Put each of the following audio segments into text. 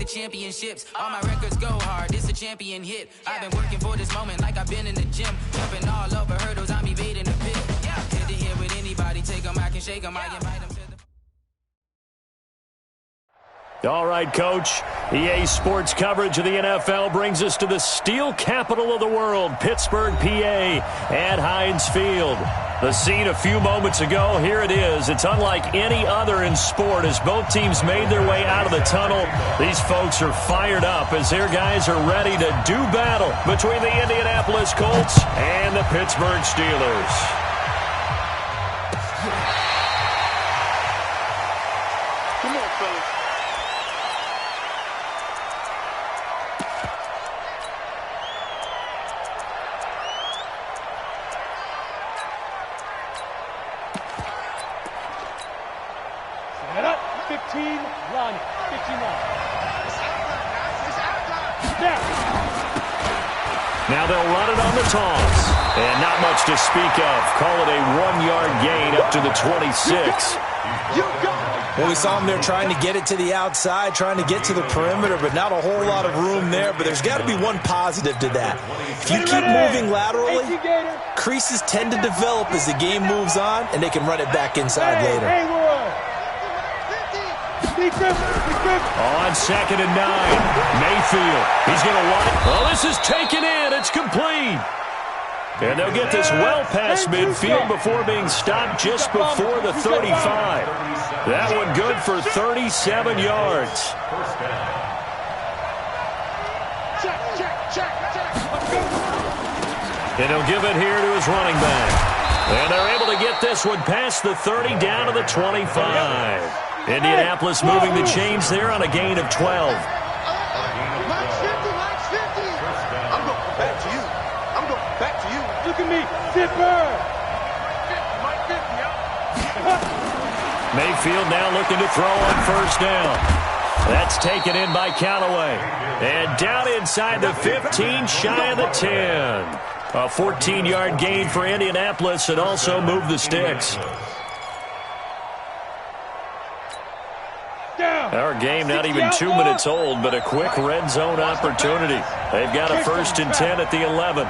the championships. All my records go hard, this a champion hit. I've been working for this moment like I've been in the gym. Jumping all over hurdles, I'm evading the pit. Head to head with anybody, take them, I can shake them, I invite them to the... All right, Coach. EA Sports coverage of the NFL brings us to the steel capital of the world, Pittsburgh, PA, at Heinz Field. The scene a few moments ago, here it is. It's unlike any other in sport as both teams made their way out of the tunnel. These folks are fired up as their guys are ready to do battle between the Indianapolis Colts and the Pittsburgh Steelers. Now they'll run it on the toss. And not much to speak of. Call it a 1-yard gain up to the 26. Well, we saw him there trying to get it to the outside, trying to get to the perimeter, but not a whole lot of room there. But there's got to be one positive to that. If you keep moving laterally, creases tend to develop as the game moves on, and they can run it back inside later. On 2nd and 9, Mayfield. He's going to want it. Oh, this is taken in. It's complete. And they'll get this well past midfield before being stopped just before the 35. That one good for 37 yards. And he'll give it here to his running back. And they're able to get this one past the 30 down to the 25. Indianapolis moving the chains there on a gain of 12. Look at me, Zipper! Mayfield now looking to throw on first down. That's taken in by Callaway. And down inside the 15, shy of the 10. A 14-yard gain for Indianapolis and also moved the sticks. Our game not even 2 minutes old, but a quick red zone opportunity. They've got a 1st and 10 at the 11.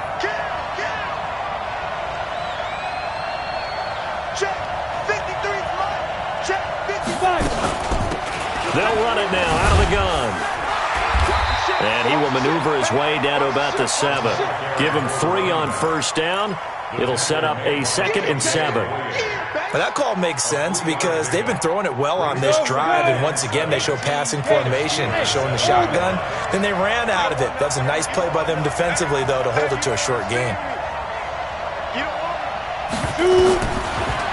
They'll run it now out of the gun. And he will maneuver his way down to about the 7. Give him 3 on first down. It'll set up a 2nd and 7. Well, that call makes sense because they've been throwing it well on this drive, and once again they show passing formation, showing the shotgun. Then they ran out of it. That's a nice play by them defensively, though, to hold it to a short gain.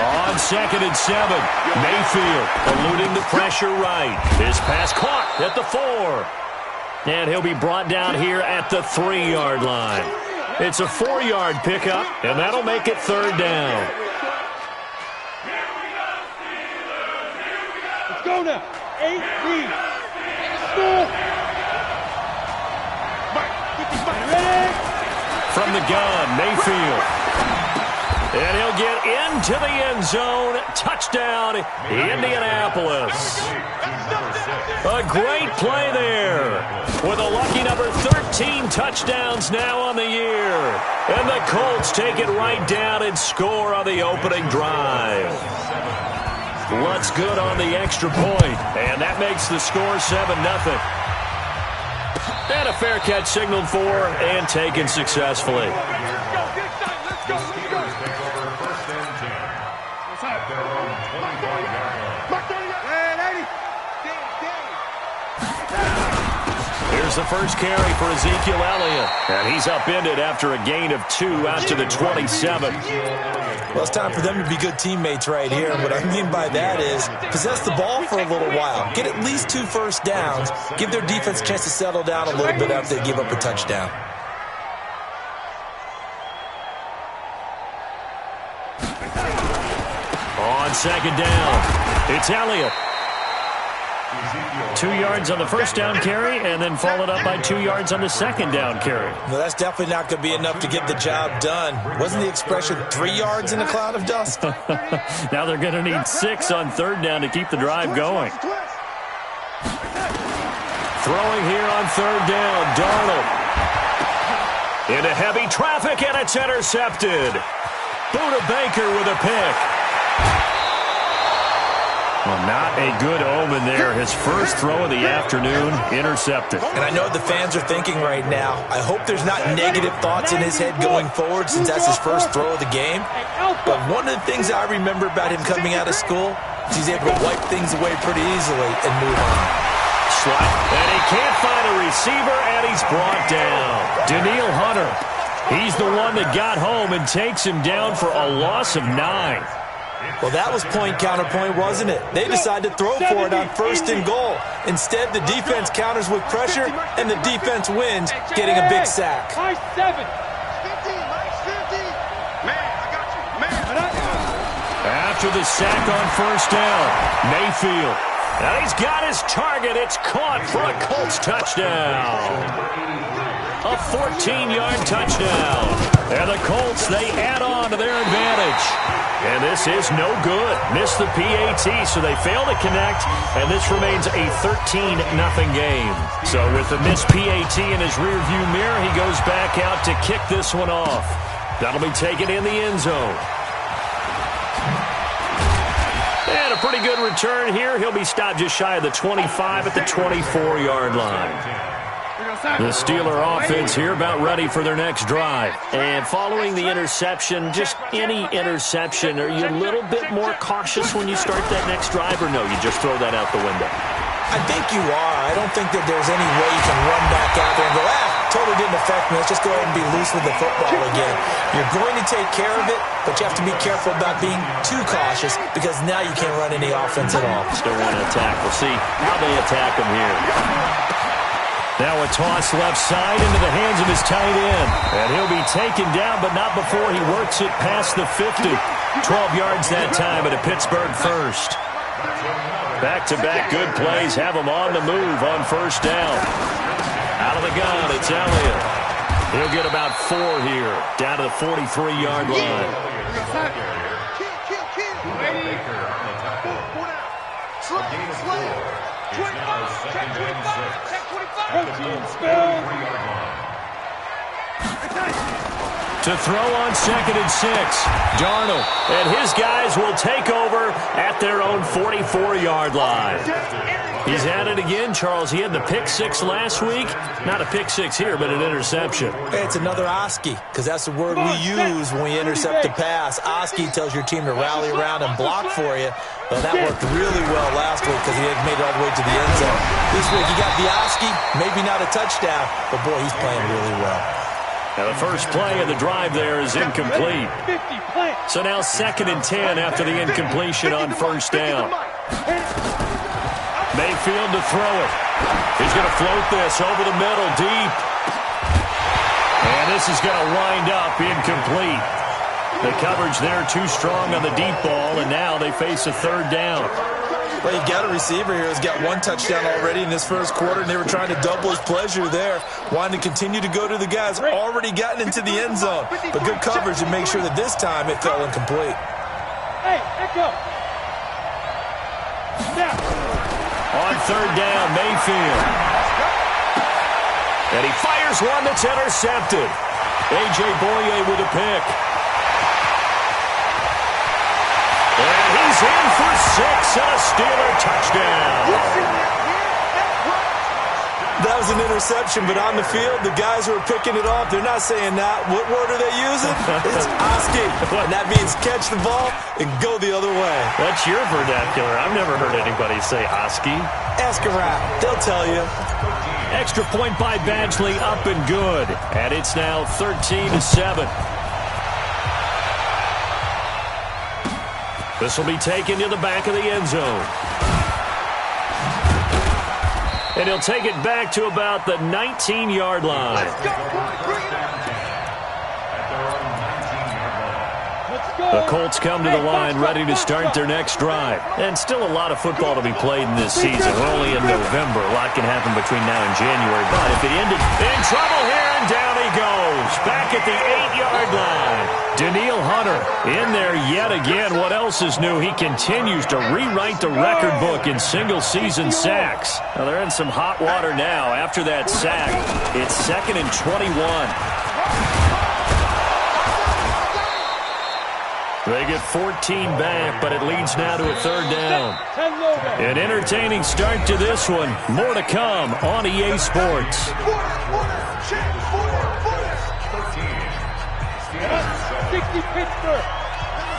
On 2nd and 7, Mayfield eluding the pressure right. His pass caught at the 4. And he'll be brought down here at the 3-yard line. It's a 4-yard pickup, and that'll make it 3rd down. Let's go now. 8-3. Score. From the gun, Mayfield. And he'll get into the end zone. Touchdown, Indianapolis. A great play there. With a lucky number 13 touchdowns now on the year. And the Colts take it right down and score on the opening drive. What's good on the extra point? And that makes the score 7-0. And a fair catch signaled for and taken successfully. Here's the first carry for Ezekiel Elliott. And he's upended after a gain of 2 out to the 27. Well, it's time for them to be good teammates right here. And what I mean by that is possess the ball for a little while. Get at least 2 first downs. Give their defense a chance to settle down a little bit after they give up a touchdown. On 2nd down, it's Elliott. 2 yards on the first down carry, and then followed up by 2 yards on the second down carry. Well, that's definitely not going to be enough to get the job done. Wasn't the expression 3 yards in a cloud of dust? Now they're going to need 6 on 3rd down to keep the drive going. Throwing here on third down, Darnold. Into heavy traffic, and it's intercepted. Buda Baker with a pick. Well, not a good omen there. His first throw of the afternoon, intercepted. And I know the fans are thinking right now, I hope there's not negative thoughts in his head going forward since that's his first throw of the game. But one of the things I remember about him coming out of school is he's able to wipe things away pretty easily and move on. Slot, and he can't find a receiver, and he's brought down. Daniil Hunter, he's the one that got home and takes him down for a loss of 9. Well, that was point-counterpoint, wasn't it? They decided to throw for it on first and goal. Instead, the defense counters with pressure, and the defense wins, getting a big sack. Nice 7. 50. Man, I got you. Man. After the sack on first down, Mayfield. And he's got his target. It's caught for a Colts touchdown. A 14-yard touchdown. And the Colts, they add on to their advantage. And this is no good. Missed the PAT, so they fail to connect, and this remains a 13-0 game. So with the missed PAT in his rearview mirror, he goes back out to kick this one off. That'll be taken in the end zone. And a pretty good return here. He'll be stopped just shy of the 25 at the 24-yard line. The Steeler offense here about ready for their next drive. And following the interception, just any interception, are you a little bit more cautious when you start that next drive, or no, you just throw that out the window? I think you are. I don't think that there's any way you can run back out there and go, totally didn't affect me. Let's just go ahead and be loose with the football again. You're going to take care of it, but you have to be careful about being too cautious because now you can't run any offense at all. Still want to attack. We'll see how they attack him here. Now a toss left side into the hands of his tight end. And he'll be taken down, but not before he works it past the 50. 12 yards that time at a Pittsburgh first. Back-to-back good plays have him on the move on first down. Out of the gun, it's Elliott. He'll get about 4 here, down to the 43-yard line. To throw on 2nd and 6, Darnold, and his guys will take over at their own 44-yard line. He's at it again, Charles. He had the pick 6 last week. Not a pick 6 here, but an interception. Hey, it's another Oski, because that's the word we use when we intercept a pass. Oski tells your team to rally around and block for you. Well, that worked really well last week because he had made it all the way to the end zone. This week, he got the Oski, maybe not a touchdown, but boy, he's playing really well. Now the first play of the drive there is incomplete. So now 2nd and 10 after the incompletion on first down. Mayfield to throw it. He's going to float this over the middle deep. And this is going to wind up incomplete. The coverage there too strong on the deep ball, and now they face a third down. Well, you've got a receiver here who's got 1 touchdown already in this first quarter, and they were trying to double his pleasure there, wanting to continue to go to the guys already gotten into the end zone. But good coverage to make sure that this time it fell incomplete. Hey, echo. On third down, Mayfield. And he fires one that's intercepted. A.J. Boye with a pick. And he's in for 6 and a Steeler touchdown. That was an interception, but on the field, the guys who are picking it off, they're not saying that. What word are they using? It's Oski. And that means catch the ball and go the other way. That's your vernacular. I've never heard anybody say Oski. Ask around. They'll tell you. Extra point by Badgley, up and good. And it's now 13-7. This will be taken to the back of the end zone. And he'll take it back to about the 19-yard line. Let's go. The Colts come to the line ready to start their next drive. And still a lot of football to be played in this season. We're only in November. A lot can happen between now and January. But if it ended in trouble here, and down he goes. Back at the 8-yard line. Danielle Hunter in there yet again. What else is new? He continues to rewrite the record book in single-season sacks. Now, they're in some hot water now. After that sack, it's 2nd and 21. They get 14 back, but it leads now to a 3rd down. An entertaining start to this one. More to come on EA Sports. 60 Pittsburgh.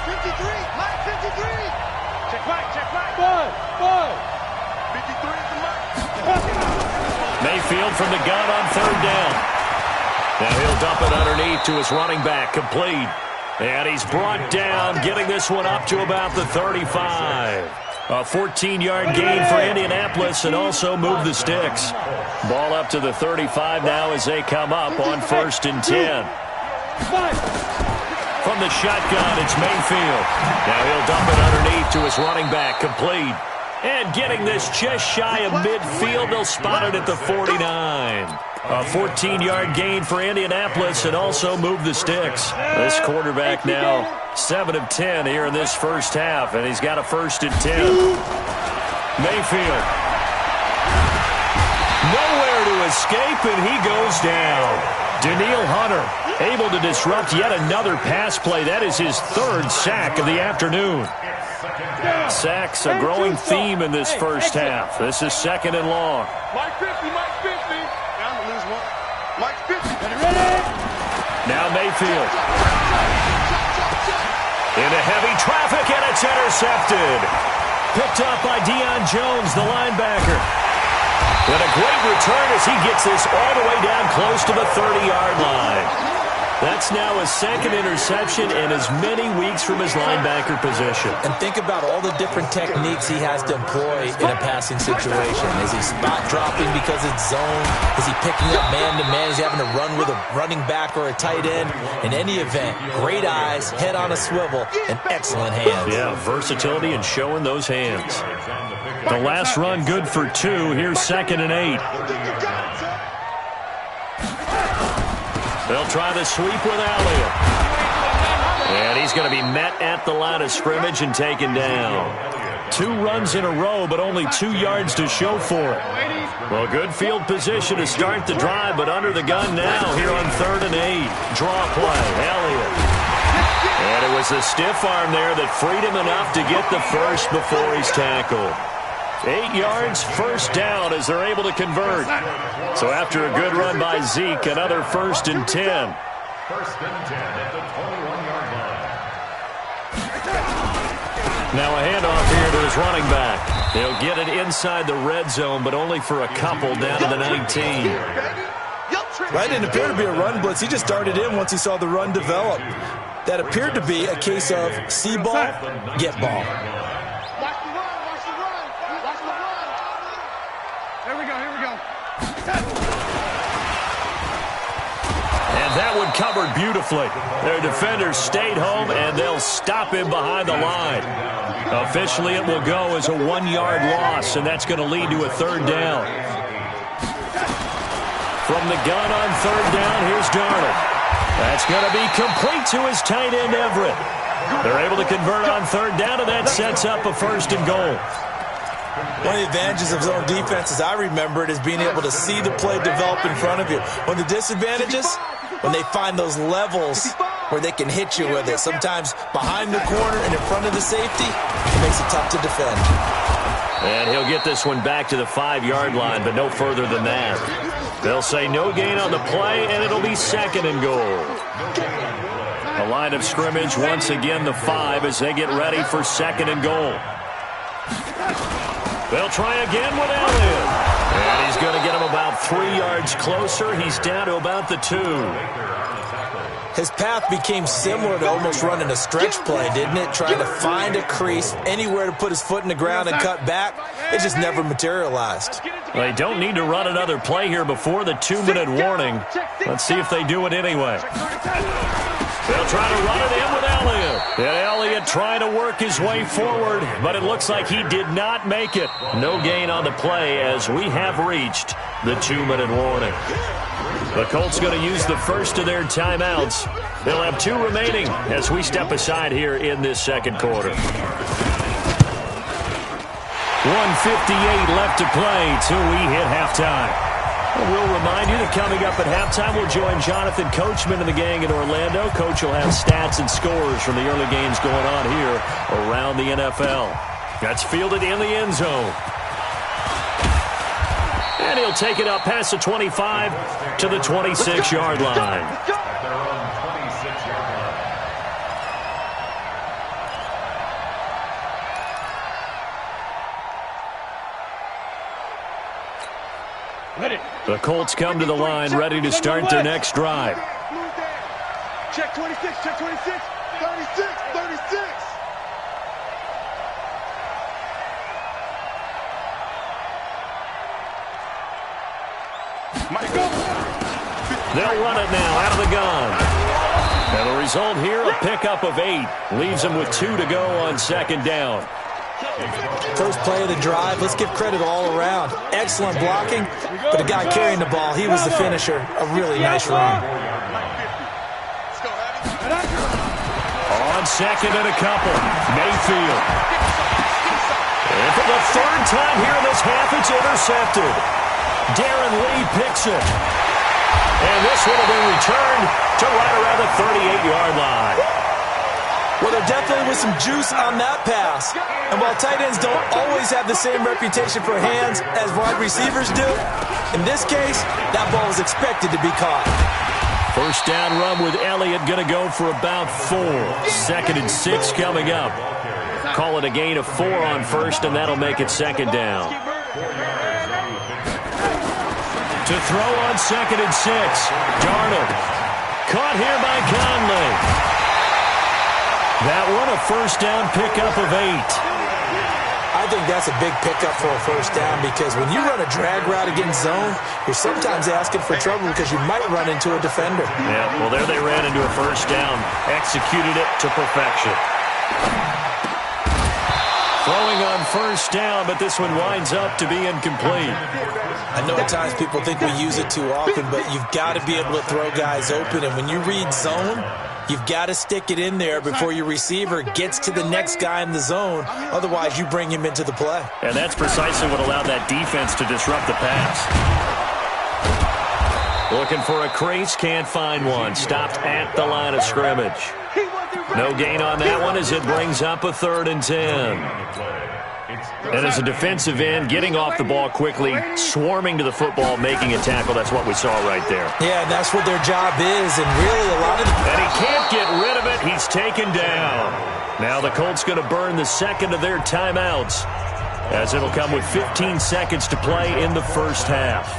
53. Mike 53. Check right. Five. 53 is the mark. Mayfield from the gun on 3rd down. Now he'll dump it underneath to his running back. Complete. And he's brought down, getting this one up to about the 35. A 14-yard gain for Indianapolis and also move the sticks. Ball up to the 35 now as they come up on 1st and 10. From the shotgun, it's Mayfield. Now he'll dump it underneath to his running back. Complete. And getting this just shy of midfield, they'll spot it at the 49. A 14-yard gain for Indianapolis and also move the sticks. This quarterback now 7 of 10 here in this first half, and he's got a 1st and 10. Mayfield. Nowhere to escape, and he goes down. Danielle Hunter able to disrupt yet another pass play. That is his 3rd sack of the afternoon. Sacks a growing theme in this first half. This is 2nd and long. Mike 50. Down to lose one. Mike 50. Now Mayfield. Into heavy traffic, and it's intercepted. Picked up by Deion Jones, the linebacker. And a great return as he gets this all the way down close to the 30-yard line. That's now his 2nd interception in as many weeks from his linebacker position. And think about all the different techniques he has to employ in a passing situation. Is he spot dropping because it's zone? Is he picking up man-to-man? Is he having to run with a running back or a tight end? In any event, great eyes, head on a swivel, and excellent hands. Yeah, versatility and showing those hands. The last run good for 2. Here's 2nd and 8. They'll try the sweep with Elliott. And he's going to be met at the line of scrimmage and taken down. 2 runs in a row, but only 2 yards to show for it. Well, good field position to start the drive, but under the gun now here on 3rd and 8. Draw play, Elliott. And it was a stiff arm there that freed him enough to get the first before he's tackled. 8 yards, 1st down as they're able to convert. So after a good run by Zeke, another 1st and 10. 1st and 10 at the 21-yard line. Now a handoff here to his running back. He'll get it inside the red zone, but only for a couple down to the 19. Right, didn't appear to be a run blitz. He just darted in once he saw the run develop. That appeared to be a case of see ball, get ball. That one covered beautifully. Their defenders stayed home, and they'll stop him behind the line. Officially, it will go as a 1-yard loss, and that's going to lead to a 3rd down. From the gun on 3rd down, here's Darnold. That's going to be complete to his tight end, Everett. They're able to convert on 3rd down, and that sets up a 1st and goal. One of the advantages of zone defense, as I remember it, is being able to see the play develop in front of you. One of the disadvantages, when they find those levels where they can hit you with it. Sometimes behind the corner and in front of the safety, it makes it tough to defend. And he'll get this one back to the 5-yard line, but no further than that. They'll say no gain on the play, and it'll be 2nd and goal. The line of scrimmage, once again the 5 as they get ready for 2nd and goal. They'll try again with Elliott. And he's going to get him about 3 yards closer. He's down to about the 2. His path became similar to almost running a stretch play, didn't it? Trying to find a crease, anywhere to put his foot in the ground and cut back. It just never materialized. They don't need to run another play here before the 2-minute warning. Let's see if they do it anyway. They'll try to run it in with Elliott. And Elliott trying to work his way forward, but it looks like he did not make it. No gain on the play as we have reached the 2-minute warning. The Colts going to use the first of their timeouts. They'll have 2 remaining as we step aside here in this second quarter. 1:58 left to play till we hit halftime. We'll remind you that coming up at halftime, we'll join Jonathan Coachman and the gang in Orlando. Coach will have stats and scores from the early games going on here around the NFL. That's fielded in the end zone. And he'll take it up past the 25 to the 26-yard line. The Colts come to the line, ready to start their next drive. Check 26, check 26, 36, 36. They'll run it now out of the gun. And the result here, a pickup of 8. Leaves them with 2 to go on second down. First play of the drive, let's give credit all around. Excellent blocking, but the guy carrying the ball, he was the finisher. A really nice run. On second and a couple, Mayfield. And for the 3rd time here in this half, it's intercepted. Darren Lee picks it. And this one will be returned to right around the 38-yard line. Well, there definitely was some juice on that pass. And while tight ends don't always have the same reputation for hands as wide receivers do, in this case, that ball was expected to be caught. First down run with Elliott going to go for about 4. 2nd and 6 coming up. Call it a gain of 4 on first, and that'll make it second down. To throw on 2nd and 6. Darnold. Caught here by Conley. That one a first down pickup of 8. I think that's a big pickup for a first down because when you run a drag route against zone, you're sometimes asking for trouble because you might run into a defender. Yeah, well, there they ran into a first down. Executed it to perfection. Throwing on first down, but this one winds up to be incomplete. I know at times people think we use it too often, but you've got to be able to throw guys open. And when you read zone, you've got to stick it in there before your receiver gets to the next guy in the zone. Otherwise, you bring him into the play. And that's precisely what allowed that defense to disrupt the pass. Looking for a crease, can't find one. Stopped at the line of scrimmage. No gain on that one as it brings up a 3rd and 10. And as a defensive end, getting off the ball quickly, swarming to the football, making a tackle, that's what we saw right there. Yeah, and that's what their job is, and really a lot of And he can't get rid of it. He's taken down. Now the Colts going to burn the 2nd of their timeouts as it'll come with 15 seconds to play in the first half.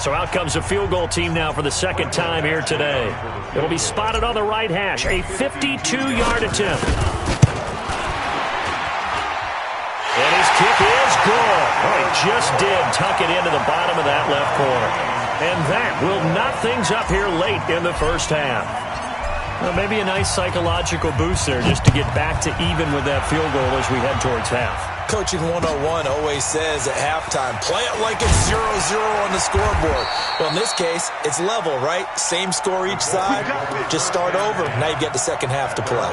So out comes a field goal team now for the 2nd time here today. It'll be spotted on the right hash, a 52-yard attempt. And his kick is good. Oh, he just did tuck it into the bottom of that left corner. And that will knot things up here late in the first half. Well, maybe a nice psychological boost there just to get back to even with that field goal as we head towards half. Coaching 101 always says at halftime, play it like it's 0-0 on the scoreboard. Well, in this case, it's level, right? Same score each side. Just start over. Now you get the second half to play.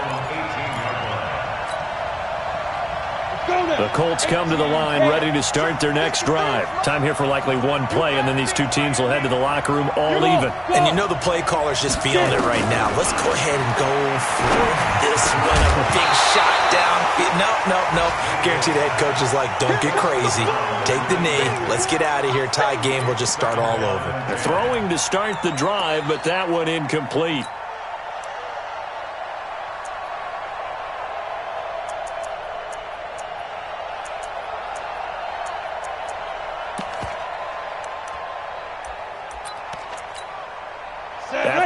The Colts come to the line ready to start their next drive. Time here for likely one play, and then these two teams will head to the locker room all even. And you know the play caller's just feeling it right now. Let's go ahead and go for this one. A big shot down. No. Guaranteed the head coach is like, don't get crazy. Take the knee. Let's get out of here. Tie game. We'll just start all over. Throwing to start the drive, but that one incomplete.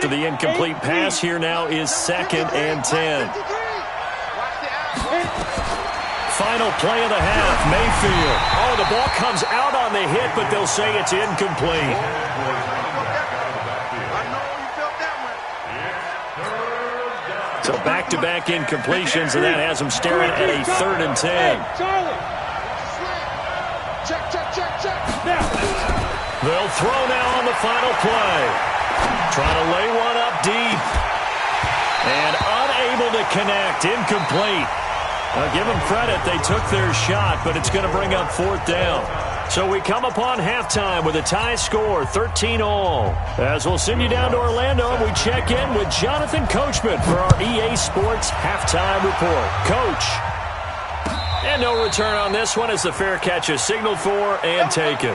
after the incomplete pass. Here now is 2nd and 10. Final play of the half, Mayfield. Oh, the ball comes out on the hit, but they'll say it's incomplete. So back-to-back incompletions, and that has them staring at a 3rd and 10. They'll throw now on the final play. Trying to lay one up deep. And unable to connect. Incomplete. Now give them credit. They took their shot, but it's going to bring up 4th down. So we come upon halftime with a tie score, 13-all. As we'll send you down to Orlando, we check in with Jonathan Coachman for our EA Sports Halftime Report. Coach. And no return on this one as the fair catch is signaled for and taken.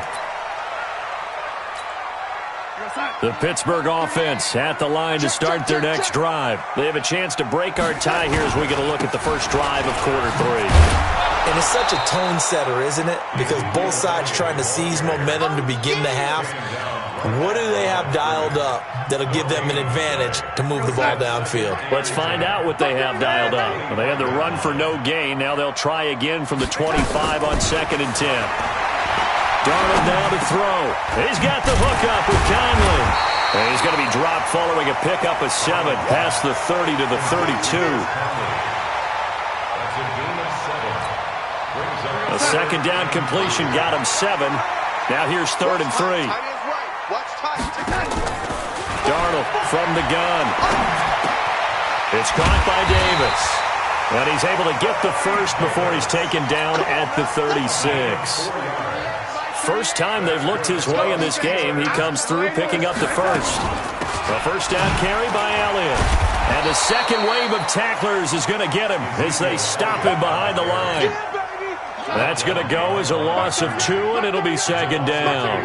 The Pittsburgh offense at the line to start their next drive. They have a chance to break our tie here as we get a look at the first drive of quarter 3. And it's such a tone setter, isn't it? Because both sides trying to seize momentum to begin the half. What do they have dialed up that'll give them an advantage to move the ball downfield? Let's find out what they have dialed up. Well, they had the run for no gain. Now they'll try again from the 25 on 2nd and 10. Darnold now to throw. He's got the hook up with Conley. And he's going to be dropped following a pickup of 7 past the 30 to the 32. A 2nd down completion got him 7. Now here's 3rd and 3. Darnold from the gun. It's caught by Davis. And he's able to get the first before he's taken down at the 36. First time they've looked his way in this game. He comes through picking up the first. A first down carry by Elliott. And the second wave of tacklers is going to get him as they stop him behind the line. That's going to go as a loss of 2, and it'll be 2nd down.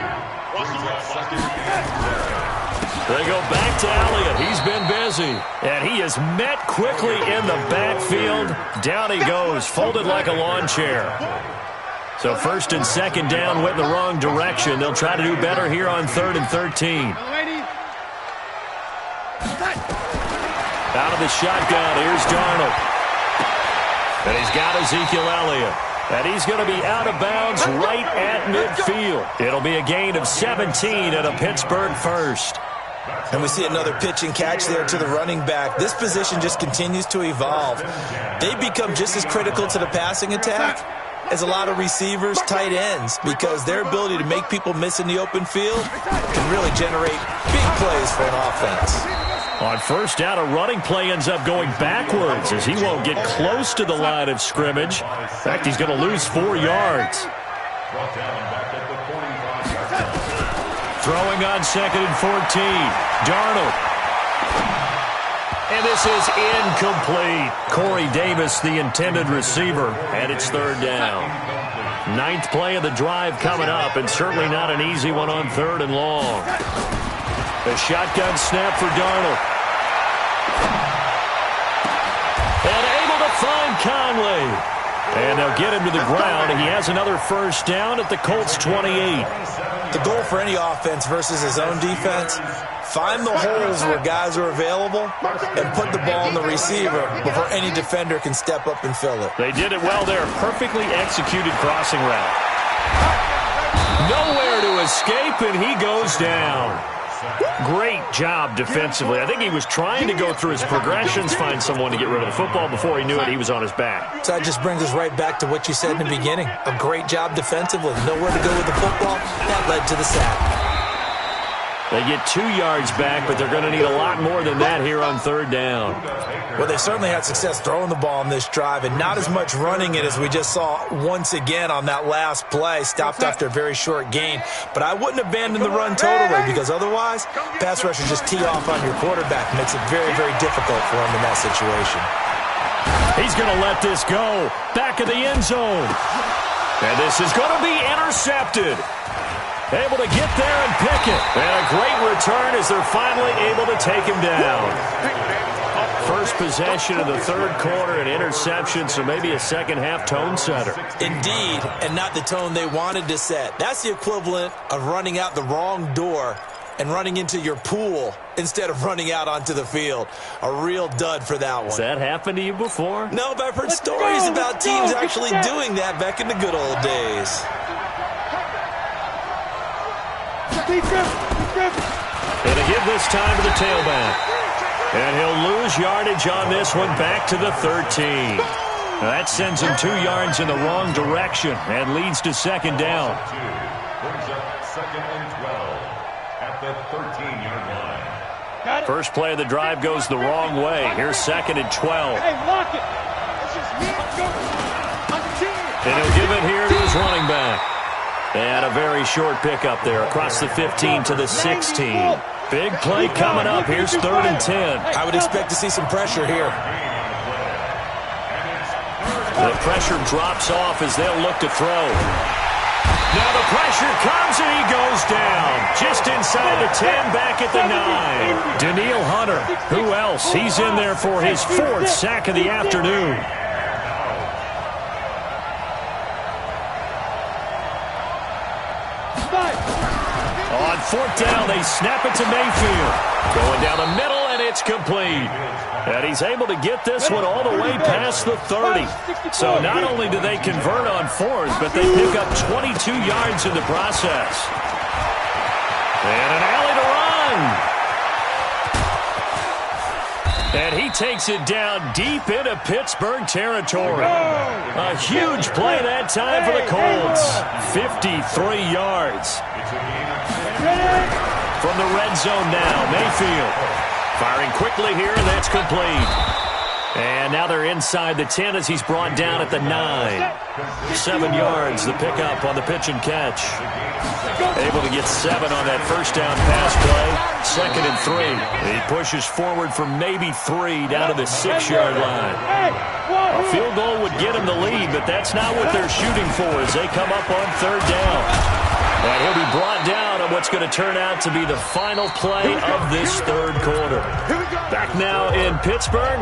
They go back to Elliott. He's been busy. And he is met quickly in the backfield. Down he goes, folded like a lawn chair. So 1st and 2nd down went in the wrong direction. They'll try to do better here on 3rd and 13. Out of the shotgun, here's Darnold. And he's got Ezekiel Elliott. And he's going to be out of bounds right at midfield. It'll be a gain of 17 and a Pittsburgh first. And we see another pitch and catch there to the running back. This position just continues to evolve. They become just as critical to the passing attack as a lot of receivers, tight ends, because their ability to make people miss in the open field can really generate big plays for an offense. On first down, a running play ends up going backwards as he won't get close to the line of scrimmage. In fact, he's going to lose 4 yards. Throwing on 2nd and 14. Darnold. And this is incomplete. Corey Davis, the intended receiver, and it's 3rd down. 9th play of the drive coming up, and certainly not an easy one on 3rd and long. The shotgun snap for Darnold. And able to find Conley. And they'll get him to the ground. He has another first down at the Colts 28. The goal for any offense versus his own defense, find the holes where guys are available and put the ball in the receiver before any defender can step up and fill it. They did it well there. Perfectly executed crossing route. Nowhere to escape, and he goes down. Great job defensively. I think he was trying to go through his progressions, find someone to get rid of the football. Before he knew it, he was on his back. So that just brings us right back to what you said in the beginning. A great job defensively. Nowhere to go with the football. That led to the sack. They get 2 yards back, but they're going to need a lot more than that here on 3rd down. Well, they certainly had success throwing the ball on this drive, and not as much running it as we just saw once again on that last play. Stopped after a very short gain. But I wouldn't abandon the run totally, because otherwise, pass rushers just tee off on your quarterback. Makes it very, very difficult for him in that situation. He's going to let this go. Back of the end zone. And this is going to be intercepted. Able to get there and pick it. And a great return as they're finally able to take him down. First possession of the 3rd quarter, an interception, so maybe a second-half tone setter. Indeed, and not the tone they wanted to set. That's the equivalent of running out the wrong door and running into your pool instead of running out onto the field. A real dud for that one. Has that happened to you before? No, but I've heard stories about teams actually doing that back in the good old days. And a give this time to the tailback. And he'll lose yardage on this one back to the 13. That sends him 2 yards in the wrong direction and leads to second down. Brings up second and 12 at the 13-yard line. First play of the drive goes the wrong way. Here's second and 12. Hey, lock it. It's just me. And he'll give it here to his running back. And a very short pickup there across the 15 to the 16. Big play coming up. Here's third and 10. I would expect to see some pressure here. The pressure drops off as they'll look to throw. Now the pressure comes and he goes down. Just inside the 10, back at the 9. Daniil Hunter, who else? He's in there for his 4th sack of the afternoon. On 4th down, they snap it to Mayfield. Going down the middle, and it's complete. And he's able to get this one all the way past the 30. So not only do they convert on 4th, but they pick up 22 yards in the process. And an alley to run. And he takes it down deep into Pittsburgh territory. A huge play that time for the Colts. 53 yards. From the red zone now, Mayfield. Firing quickly here, and that's complete. And now they're inside the 10 as he's brought down at the 9. 7 yards, the pickup on the pitch and catch. Able to get 7 on that first down pass play. Second and 3. He pushes forward for maybe 3 down to the 6-yard line. A field goal would get him the lead, but that's not what they're shooting for as they come up on third down. And he'll be brought down on what's going to turn out to be the final play of this third quarter. Back now in Pittsburgh.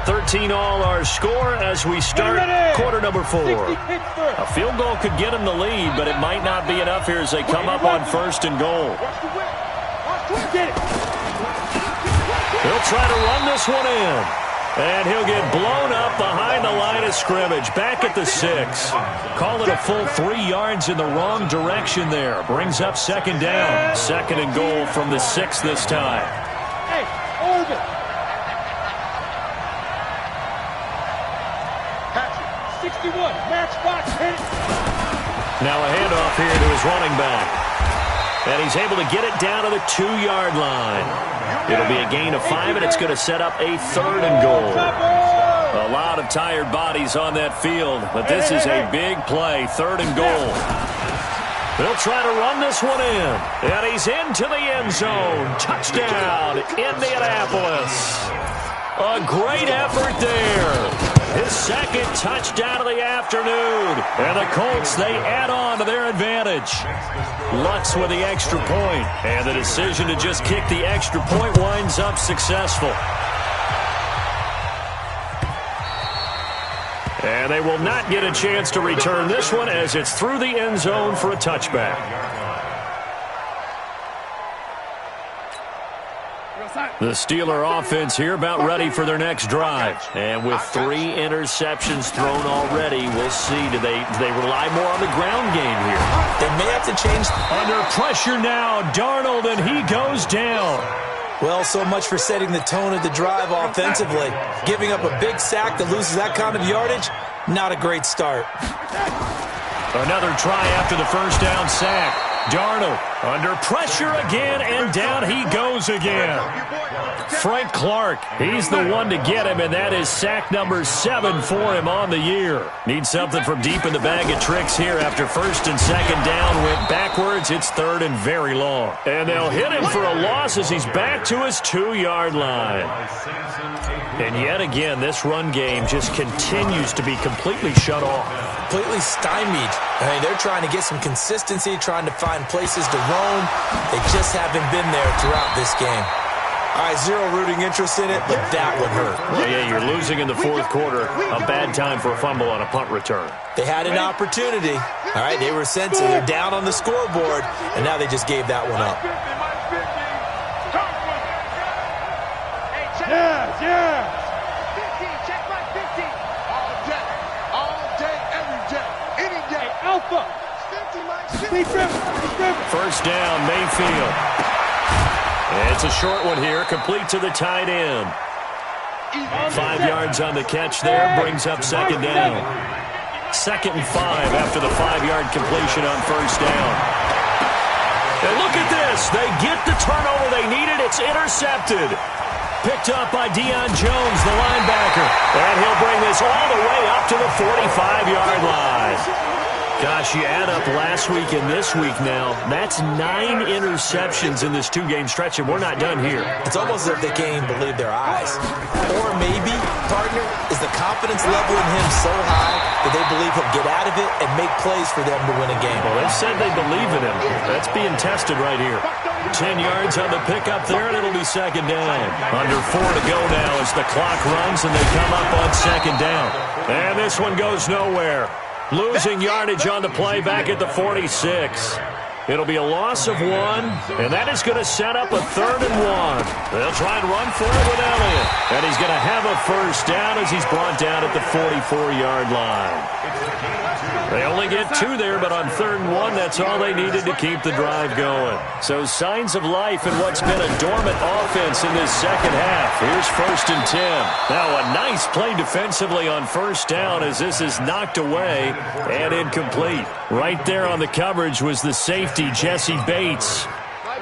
13 all our score as we start quarter number 4. A field goal could get him the lead, but it might not be enough here as they come up on first and goal. He'll try to run this one in. And he'll get blown up behind the line of scrimmage. Back at the 6. Call it a full 3 yards in the wrong direction there. Brings up second down. Second and goal from the 6 this time. Hey, Oregon. Patrick, 61, matchbox hit. Now a handoff here to his running back. And he's able to get it down to the 2-yard line. It'll be a gain of 5, and it's going to set up a third and goal. A lot of tired bodies on that field, but this is a big play, third and goal. They'll try to run this one in, and he's into the end zone. Touchdown, Indianapolis. A great effort there. His second touchdown of the afternoon. And the Colts, they add on to their advantage. Lutz with the extra point. And the decision to just kick the extra point winds up successful. And they will not get a chance to return this one as it's through the end zone for a touchback. The Steeler offense here about ready for their next drive. And with 3 interceptions thrown already, we'll see. Do they rely more on the ground game here? They may have to change. Under pressure now, Darnold, and he goes down. Well, so much for setting the tone of the drive offensively. Giving up a big sack that loses that kind of yardage, not a great start. Another try after the first down sack. Darnold under pressure again, and down he goes again. Frank Clark, he's the one to get him, and that is sack number 7 for him on the year. Needs something from deep in the bag of tricks here after first and second down went backwards. It's third and very long. And they'll hit him for a loss as he's back to his 2-yard line. And yet again, this run game just continues to be completely shut off. Completely stymied. I mean, they're trying to get some consistency, trying to find places to roam. They just haven't been there throughout this game. All right, zero rooting interest in it, but that would hurt. Well, yeah, you're losing in the fourth quarter. A bad time for a fumble on a punt return. They had an opportunity. All right, they were sensitive. They're down on the scoreboard, and now they just gave that one up. First down, Mayfield. It's a short one here, complete to the tight end. 5 yards on the catch there, brings up second down. 2nd and 5 after the 5-yard completion on first down. And look at this. They get the turnover they needed. It's intercepted. Picked up by Deion Jones, the linebacker. And he'll bring this all the way up to the 45-yard line. Gosh, you add up last week and this week now, that's 9 interceptions in this 2-game stretch, and we're not done here. It's almost as if they can't even believe their eyes. Or maybe, partner, is the confidence level in him so high that they believe he'll get out of it and make plays for them to win a game. Well, they've said they believe in him. That's being tested right here. 10 yards on the pickup there, and it'll be second down. Under 4 to go now as the clock runs, and they come up on second down. And this one goes nowhere. Losing yardage on the play back at the 46. It'll be a loss of 1, and that is going to set up a 3rd and 1. They'll try and run for it with Elliott. And he's going to have a first down as he's brought down at the 44-yard line. They only get 2 there, but on 3rd and 1, that's all they needed to keep the drive going. So signs of life in what's been a dormant offense in this second half. Here's 1st and 10. Now a nice play defensively on first down as this is knocked away and incomplete. Right there on the coverage was the safety, Jesse Bates.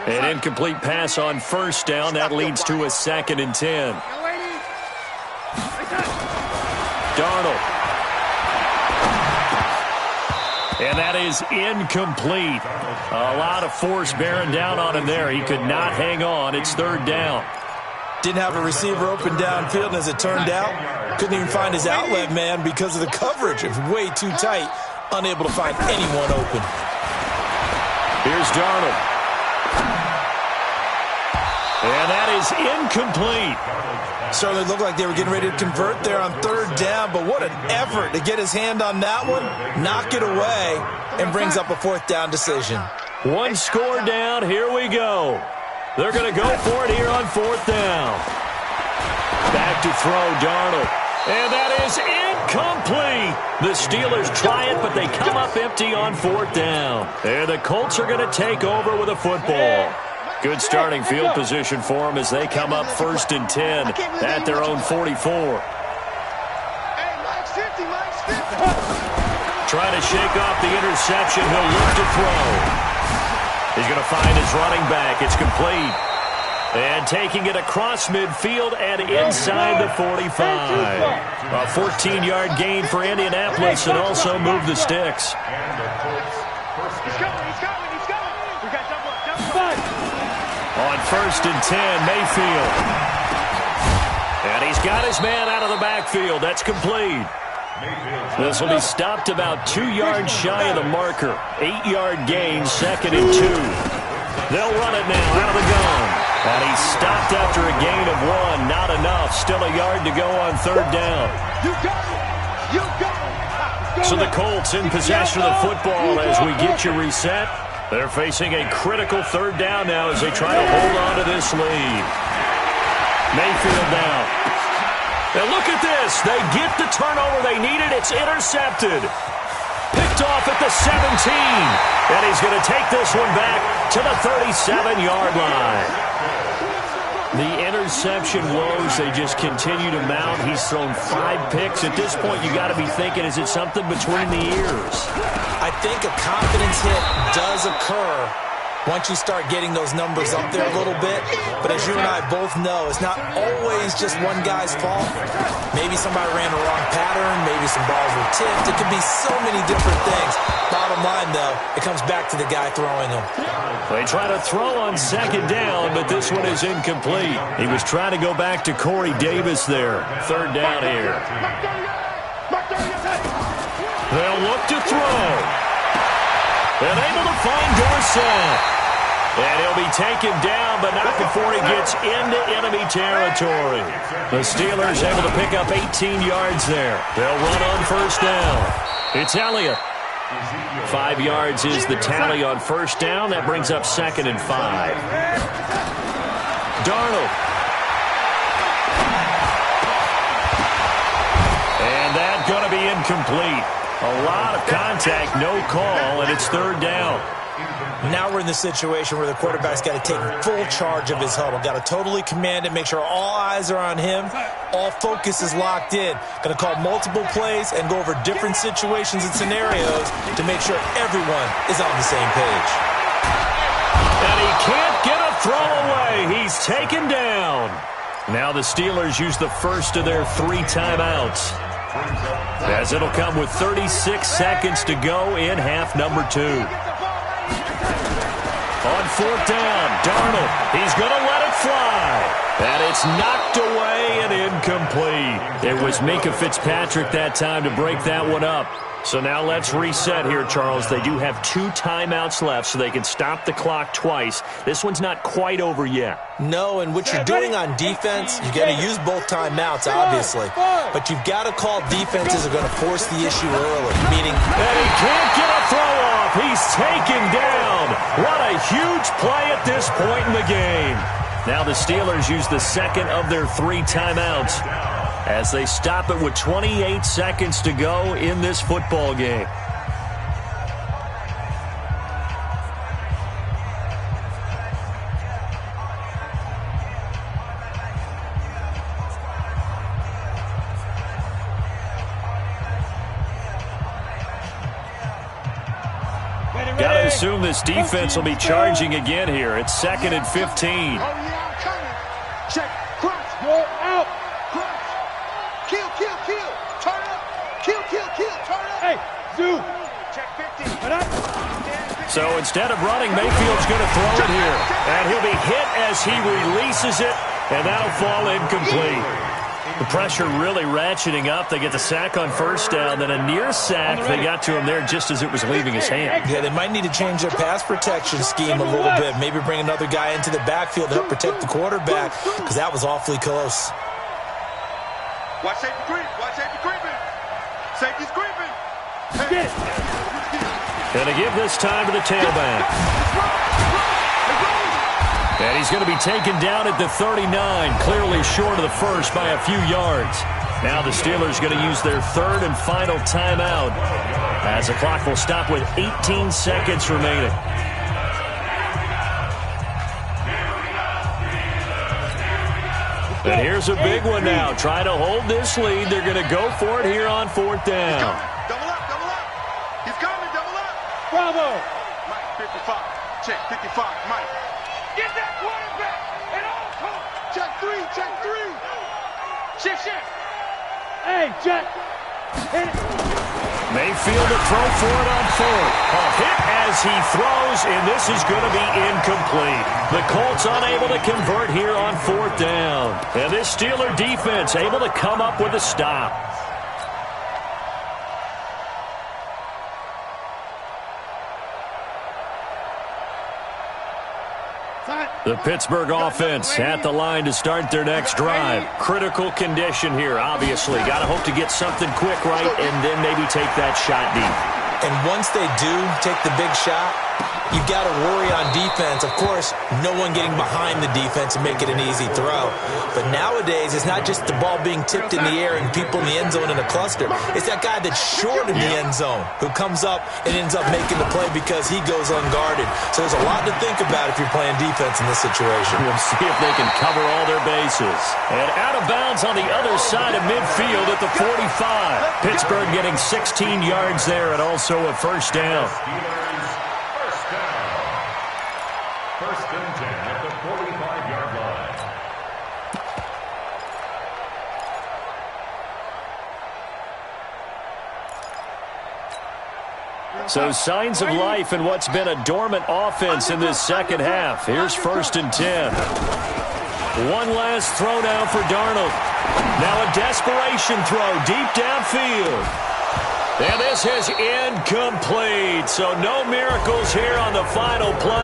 An incomplete pass on first down. That leads to a 2nd and 10. Darnold. And that is incomplete. A lot of force bearing down on him there. He could not hang on. It's 3rd down. Didn't have a receiver open downfield, and as it turned out, couldn't even find his outlet man because of the coverage. It was way too tight, unable to find anyone open. Here's Darnold. And that is incomplete. Certainly looked like they were getting ready to convert there on 3rd down, but what an effort to get his hand on that one, knock it away, and brings up a 4th down decision. 1 score down. Here we go. They're going to go for it here on 4th down. Back to throw, Darnold. And that is incomplete. The Steelers try it, but they come up empty on 4th down. And the Colts are going to take over with a football. Good starting field position for them as they come up 1st and 10 at their own 44. Trying to shake off the interception. He'll look to throw. He's going to find his running back. It's complete. And taking it across midfield and inside the 45. A 14-yard gain for Indianapolis and also move the sticks. On 1st and 10, Mayfield. And he's got his man out of the backfield. That's complete. This will be stopped about 2 yards shy of the marker. 8-yard gain, 2nd and 2. They'll run it now out of the gun. And he's stopped after a gain of 1. Not enough. Still a yard to go on 3rd down. So the Colts in possession of the football as we get you reset. They're facing a critical 3rd down now as they try to hold on to this lead. Mayfield now. And look at this. They get the turnover they needed. It's intercepted. Picked off at the 17. And he's going to take this one back to the 37-yard line. The interception woes, they just continue to mount. He's thrown 5 picks. At this point, you got to be thinking, is it something between the ears? I think a confidence hit does occur once you start getting those numbers up there a little bit. But as you and I both know, it's not always just one guy's fault. Maybe somebody ran the wrong pattern. Maybe some balls were tipped. It could be so many different things. Bottom line, though, it comes back to the guy throwing them. They try to throw on 2nd down, but this one is incomplete. He was trying to go back to Corey Davis there. 3rd down here. They'll look to throw. And able to find Dorsett. And he'll be taken down, but not before he gets into enemy territory. The Steelers able to pick up 18 yards there. They'll run on 1st down. It's Elliott. 5 yards is the tally on 1st down. That brings up 2nd and 5. Darnold. And that's going to be incomplete. A lot of contact, no call, and it's 3rd down. Now we're in the situation where the quarterback's got to take full charge of his huddle. Got to totally command it, make sure all eyes are on him. All focus is locked in. Going to call multiple plays and go over different situations and scenarios to make sure everyone is on the same page. And he can't get a throw away. He's taken down. Now the Steelers use the first of their 3 timeouts, as it'll come with 36 seconds to go in half number 2. On 4th down, Darnold, he's going to let it fly. And it's knocked away and incomplete. It was Minkah Fitzpatrick that time to break that one up. So now let's reset here, Charles. They do have 2 timeouts left, so they can stop the clock twice. This one's not quite over yet. No, and what you're doing on defense, you're going to use both timeouts, obviously. But you've got to call defenses are going to force the issue early, meaning... And he can't get a throw off. He's taken down. What a huge play at this point in the game. Now the Steelers use the second of their 3 timeouts as they stop it with 28 seconds to go in this football game. Got to assume this defense will be charging again here. It's 2nd and 15. Oh, yeah, I'm coming. Check. Crunch. Roll out. Crunch. Kill, kill, kill. Turn up. Kill, kill, kill. Turn up. Hey, Zoo. Check 50. So instead of running, Mayfield's going to throw it here. And he'll be hit as he releases it, and that'll fall incomplete. The pressure really ratcheting up. They get the sack on 1st down, then a near sack. They got to him there just as it was leaving his hand. Yeah, they might need to change their pass protection scheme a little bit. Maybe bring another guy into the backfield to help protect the quarterback, because that was awfully close. Watch safety creep. Watch safety creeping. Safety's creeping. And to give this time to the tailback. And he's going to be taken down at the 39, clearly short of the first by a few yards. Now the Steelers going to use their 3rd and final timeout, as the clock will stop with 18 seconds remaining. And here's a big one now. Trying to hold this lead. They're going to go for it here on 4th down. Double up, double up. He's coming, double up. Bravo. Mike, 55. Check, 55. Mike. Get that quarterback and all talk. Check 3, check 3. Shift, shift. Hey, check. Hit it. Mayfield to throw for it on 4th. A hit as he throws, and this is going to be incomplete. The Colts unable to convert here on 4th down. And this Steeler defense able to come up with a stop. The Pittsburgh offense at the line to start their next drive. Critical condition here, obviously. Got to hope to get something quick right and then maybe take that shot deep. And once they do take the big shot, you've got to worry on defense. Of course, no one getting behind the defense and make it an easy throw. But nowadays, it's not just the ball being tipped in the air and people in the end zone in a cluster. It's that guy that's short in the end zone who comes up and ends up making the play because he goes unguarded. So there's a lot to think about if you're playing defense in this situation. We'll see if they can cover all their bases. And out of bounds on the other side of midfield at the 45. Pittsburgh getting 16 yards there and also a 1st down. First and 10 at the 45-yard line. So signs of life in what's been a dormant offense in this second half. Here's 1st and 10. One last throw now for Darnold. Now a desperation throw deep downfield. And this is incomplete. So no miracles here on the final play.